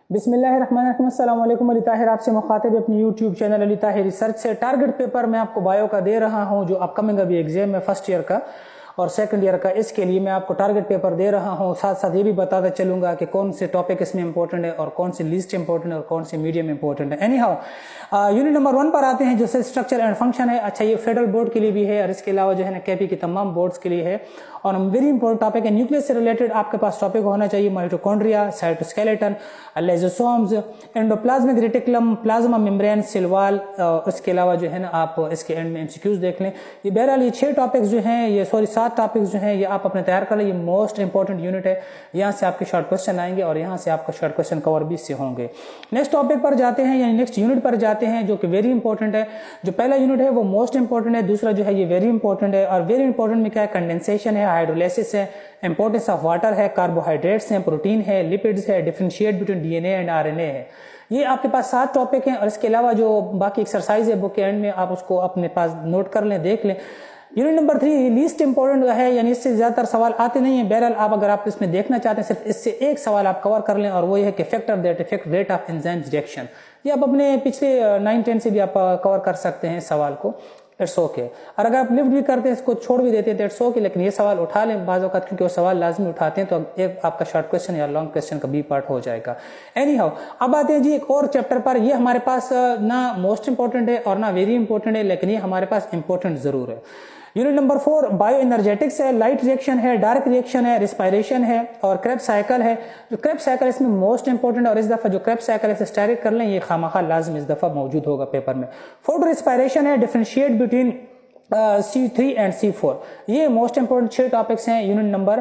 बिस्मिल्लाहिर्रहमानिर्रहीम। अस्सलाम वालेकुम। अली ताहिर आपसे मुखातिब अपनी YouTube channel Ali Tahir research से। टारगेट पेपर मैं आपको बायो का दे रहा हूं जो अपकमिंग अभी एग्जाम है फर्स्ट ईयर का और सेकंड ईयर का, इसके लिए मैं आपको टारगेट पेपर दे रहा हूं। साथ साथ ये भी बताता चलूंगा कि कौन से टॉपिक इसमें इंपॉर्टेंट है और कौन से लीस्ट इंपॉर्टेंट है और कौन से मीडियम इंपॉर्टेंट है। एनी हाउ यूनिट नंबर 1 पर आते हैं जो सेल स्ट्रक्चर एंड फंक्शन है। अच्छा, ये फेडरल बोर्ड के लिए भी है और इसके अलावा जो है ना केपी के तमाम बोर्ड्स के लिए है और वेरी इंपॉर्टेंट टॉपिक है। न्यूक्लियस से रिलेटेड आपके पास टॉपिक होना चाहिए। Mitochondria, cytoskeleton, lysosomes, endoplasmic reticulum, plasma membrane, cell wall. इसके अलावा जो है ना आप इसके एंड में एमसीक्यूज देख लें। ये बहरहाल ये 6 टॉपिक्स जो हैं, ये 7 टॉपिक्स जो हैं ये आप अपने तैयार कर लें। ये मोस्ट इंपॉर्टेंट यूनिट है। यहाँ से आपके शॉर्ट क्वेश्चन आएंगे और यहाँ से आपका शॉर्ट क्वेश्चन कवर भी इससे होंगे। नेक्स्ट टॉपिक पर जाते हैं यानी नेक्स्ट यूनिट पर जाते हैं जो कि वेरी इंपॉर्टेंट है। जो पहला यूनिट है वो मोस्ट इंपॉर्टेंट है, दूसरा जो है ये वेरी इंपॉर्टेंट है। और वेरी इंपॉर्टेंट में क्या है? कंडेंसेशन है, हाइड्रोलाइसिस है, इंपॉर्टेंस ऑफ वाटर है, कार्बोहाइड्रेट्स हैं, प्रोटीन है, लिपिड्स है, differentiate between DNA and RNA है। ये आपके पास 7 टॉपिक हैं और इसके अलावा जो बाकी एक्सरसाइज है बुक के एंड में आप उसको अपने पास नोट कर लें, देख लें। यूनिट नंबर 3 लीस्ट इंपॉर्टेंट है यानी इससे ज्यादातर सवाल आते नहीं है। बहरहाल आप अगर आप इसमें देखना चाहते हैं सिर्फ इससे एक सवाल आप कवर कर लें और वो ये है कि factor that effect rate of enzyme reaction. ये आप अपने पिछले 9-10 से भी आप कवर कर सकते हैं सवाल को, इट्स ओके। और अगर आप लिफ्ट भी करते हैं, इसको छोड़ भी देते हैं तो इट्स ओके, लेकिन ये सवाल उठा लें बाज़ औक़ात क्योंकि वो सवाल लाजमी उठाते हैं तो एक आपका शॉर्ट क्वेश्चन या लॉन्ग क्वेश्चन का बी पार्ट हो जाएगा। एनी हाउ अब आते हैं जी एक और चैप्टर पर। ये हमारे पास ना मोस्ट इंपॉर्टेंट है और ना वेरी इंपॉर्टेंट है, लेकिन ये हमारे पास इंपॉर्टेंट जरूर है। यूनिट नंबर 4 बायो एनर्जेटिक्स है, लाइट रिएक्शन है, डार्क रिएक्शन है, रिस्पायरेशन है और क्रेब्स साइकिल है। जो क्रेब्स साइकिल इसमें मोस्ट इंपॉर्टेंट है और इस दफा जो क्रेब्स साइकिल है डायरेक्ट कर लें, ये खामखा लाजम इस दफा मौजूद होगा पेपर में। फोटो रिस्पायरेशन है, differentiate between C3 and C4। ये मोस्ट इंपोर्टेंट 6 टॉपिक्स हैं यूनिट नंबर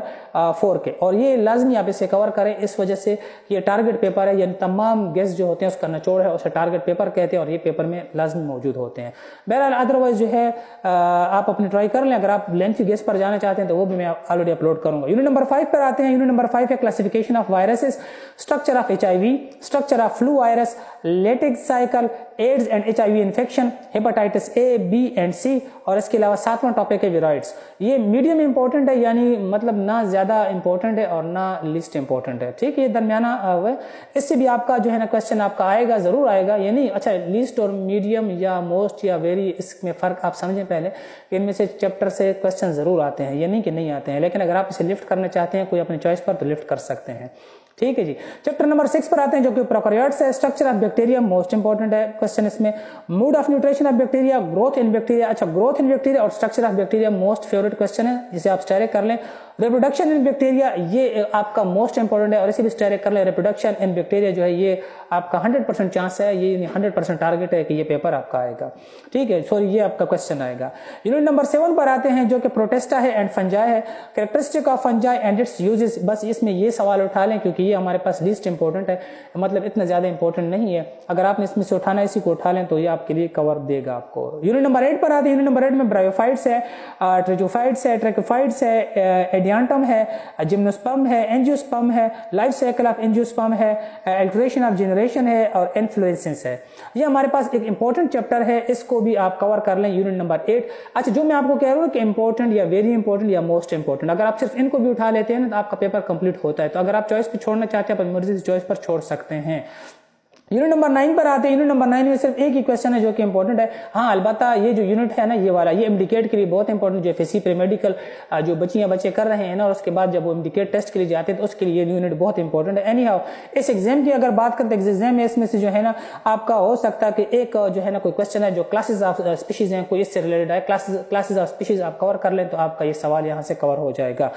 4 के और ये लाजमी आप इसे कवर करें। इस वजह से ये टारगेट पेपर है, यानी तमाम गेस्ट जो होते हैं उसका निचोड़ है, उसे टारगेट पेपर कहते हैं और ये पेपर में लाजमी मौजूद होते हैं। बहरहाल अदरवाइज जो है आप अपनी ट्राई कर लें। अगर आप लेंथी गेस्ट पर जाना चाहते हैं तो वो भी मैं ऑलरेडी अपलोड करूंगा। यूनिट नंबर 5 पर आते हैं। यूनिट नंबर 5 है classification of viruses, structure of HIV, structure of flu virus, lytic cycle, AIDS and HIV infection, hepatitis A, B and C और इसके अलावा 7वां टॉपिक है विराइड्स। ये मीडियम इंपॉर्टेंट है, यानी मतलब ना ज्यादा इंपॉर्टेंट है और ना लीस्ट इंपॉर्टेंट है। ठीक है, ये दरमियाना है। इससे भी आपका जो है ना क्वेश्चन आपका आएगा, जरूर आएगा। ये नहीं अच्छा लीस्ट और मीडियम या मोस्ट या वेरी, इसमें फर्क आप समझें पहले। इनमें से चैप्टर से क्वेश्चन जरूर आते हैं, ये नहीं कि नहीं आते हैं, लेकिन अगर आप इसे लिफ्ट करना चाहते हैं कोई अपनी चॉइस पर तो लिफ्ट कर सकते हैं। ठीक है जी। चैप्टर नंबर 6 पर आते हैं जो कि प्रोकैरियोट्स है। Structure of bacteria most important है क्वेश्चन इसमें। Mode of nutrition of bacteria, growth in bacteria. अच्छा, ग्रोथ इन बैक्टीरिया और structure of bacteria most favourite question है, जिसे आप स्टेरिक कर लें। रिप्रोडक्शन इन बैक्टीरिया ये आपका मोस्ट इंपॉर्टेंट है और इसे भी स्टेरिक कर लें। रिप्रोडक्शन इन बैक्टीरिया जो है ये आपका 100% चांस है, ये 100% टारगेट है कि ये पेपर आपका आएगा। ठीक है, सॉरी ये आपका क्वेश्चन आएगा। यूनिट नंबर 7 पर आते हैं जो कि प्रोटेस्टा है एंड फंजाई है। Characteristic of fungi and it's uses. बस इसमें ये सवाल उठा लें क्योंकि ये हमारे पास लीस्ट इंपॉर्टेंट है, मतलब इतना ज्यादा इंपॉर्टेंट नहीं है। अगर आपने इसमें से उठाना है इसी को उठा लें तो ये आपके लिए कवर देगा आपको। यूनिट नंबर 8 पर आते हैं। यूनिट नंबर 8 में ब्रायोफाइट्स है, ट्रिजोफाइट्स है, ट्रैकोफाइट्स है, एडियांटम है, जिम्नोस्पर्म है, एंजियोस्पर्म है, लाइफ साइकिल ऑफ एंजियोस्पर्म है, अल्टरेशन ऑफ जनरेशन है और इन्फ्लोरेसेंस है। ये हमारे पास एक इंपॉर्टेंट चैप्टर है, इसको भी आप कवर कर लें यूनिट नंबर 8। अच्छा, जो मैं आपको कह रहा हूँ कि इंपॉर्टेंट या वेरी इंपॉर्टेंट या मोस्ट इंपॉर्टेंट, अगर आप सिर्फ इनको भी उठा लेते हैं ना तो आपका पेपर कंप्लीट होता है। तो अगर आप चॉइस पे छोड़ना चाहते हैं अपनी मर्जी से चॉइस पर छोड़ सकते हैं। यूनिट नंबर 9 पर आते हैं। यूनिट नंबर 9 में सिर्फ एक ही क्वेश्चन है जो कि इंपॉर्टेंट है। हाँ, अलबत्ता ये जो यूनिट है ना ये वाला, ये इम्डिकेट के लिए बहुत इंपॉर्टेंट, जो FSC प्री मेडिकल जो बच्चियां बच्चे कर रहे हैं ना और उसके बाद जब वो इम्डिकेट टेस्ट के लिए जाते हैं तो उसके लिए ये यूनिट बहुत इंपॉर्टेंट है। एनी हाउ इस एग्जाम की अगर बात करते हैं, एग्जाम में इसमें से जो है ना आपका हो सकता है कि एक जो है ना कोई क्वेश्चन है जो क्लासेस ऑफ स्पीशीज है, कोई इससे रिलेटेड है, क्लासेस ऑफ स्पीशीज आप कवर कर लें तो आपका ये सवाल यहाँ से कवर हो जाएगा।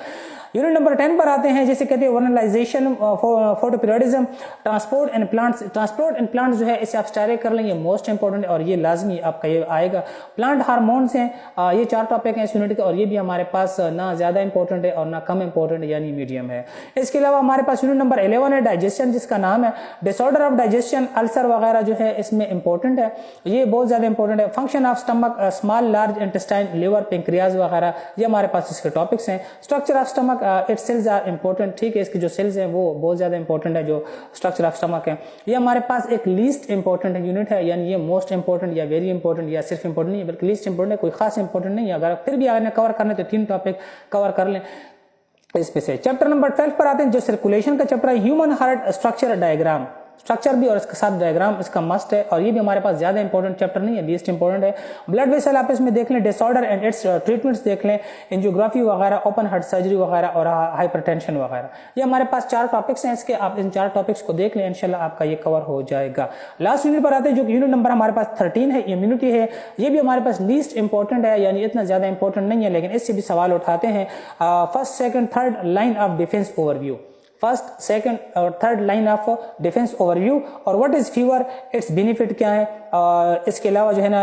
यूनिट नंबर 10 पर आते हैं, जैसे कहते हैं vernalization, photoperiodism, transport and plants. Transport and plants जो है इसे आप स्टाइरेक्ट कर लें, ये मोस्ट इंपॉर्टेंट है और ये लाजमी आपका ये आएगा। प्लांट हार्मोन्स हैं, ये 4 टॉपिक हैं इस यूनिट के और ये भी हमारे पास ना ज्यादा इंपॉर्टेंट है और ना कम इंपॉर्टेंट यानी मीडियम है। इसके अलावा हमारे पास यूनिट नंबर 11 है डाइजेशन, जिसका नाम है डिसऑर्डर ऑफ डाइजेशन, अल्सर वगैरह जो है इसमें इंपॉर्टेंट है, ये बहुत ज्यादा इंपॉर्टेंट है। Function of stomach, small large intestine, liver, pancreas वगैरह, ये हमारे पास इसके टॉपिक्स हैं। Structure of stomach, its cells are important. ठीक है, इसके जो सेल्स हैं वो बहुत ज्यादा इंपॉर्टेंट है, जो स्ट्रक्चर ऑफ स्टमक है। ये हमारे पास एक लीस्ट इंपॉर्टेंट यूनिट है, यानी ये मोस्ट इंपॉर्टेंट या वेरी इंपॉर्टेंट या सिर्फ इंपॉर्टेंट नहीं बल्कि लीस्ट इंपॉर्टेंट है, कोई खास इंपॉर्टेंट नहीं है। अगर फिर भी अगर कवर करने तो 3 टॉपिक कवर कर लें इसमें से। चैप्टर नंबर 12 पर आते हैं जो सर्कुलेशन का चैप्टर है, human heart structure diagram. Structure भी और इसके साथ डायग्राम इसका मस्ट है, और ये भी हमारे पास ज़्यादा इंपॉर्टेंट चैप्टर नहीं है, लीस्ट इंपॉर्टेंट है। ब्लड वेसल आप इसमें देख लें, डिसऑर्डर एंड इट्स ट्रीटमेंट्स देख लें, एंजियोग्राफी वगैरह, ओपन हार्ट सर्जरी वगैरह और हाइपरटेंशन वगैरह। ये हमारे पास 4 टॉपिक्स हैं इसके, आप इन 4 टॉपिक्स को देख लें, इंशाल्लाह आपका ये कवर हो जाएगा। लास्ट यूनिट पर आते हैं, जो कि यूनिट नंबर हमारे पास 13 है, इम्यूनिटी है। ये भी हमारे पास लीस्ट इंपॉर्टेंट है, यानी इतना ज़्यादा इंपॉर्टेंट नहीं है, लेकिन इससे भी सवाल उठाते हैं। First second third line of defence overview, first second और third line of defence overview, और what is fever, it's benefit क्या है, इसके अलावा जो है ना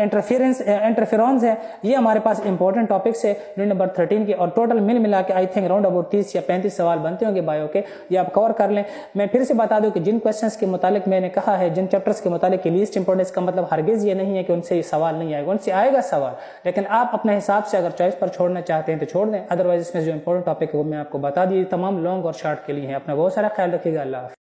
इंटरफेरेंस है। ये हमारे पास इंपॉर्टेंट टॉपिक्स है यूनिट नंबर 13 के, और टोटल मिला के आई थिंक अराउंड अबाउट 30 या 35 सवाल बनते होंगे बायो के, ये आप कवर कर लें। मैं फिर से बता दूं कि जिन क्वेश्चंस के मुतालिक मैंने कहा है, जिन चैप्टर्स के मुतालिक की लीस्ट इंपॉर्टेंस का मतलब हरगिज ये नहीं है कि उनसे सवाल नहीं आएगा, उनसे आएगा सवाल, लेकिन आप अपने हिसाब से अगर चॉइस पर छोड़ना चाहते हैं तो छोड़ दें, अदरवाइज इसमें जो इंपॉर्टेंट टॉपिक है वो मैं आपको बता दी, तमाम लॉन्ग और शॉर्ट के लिए है। अपना बहुत सारा ख्याल रखिएगा। अल्लाह हाफ़िज़।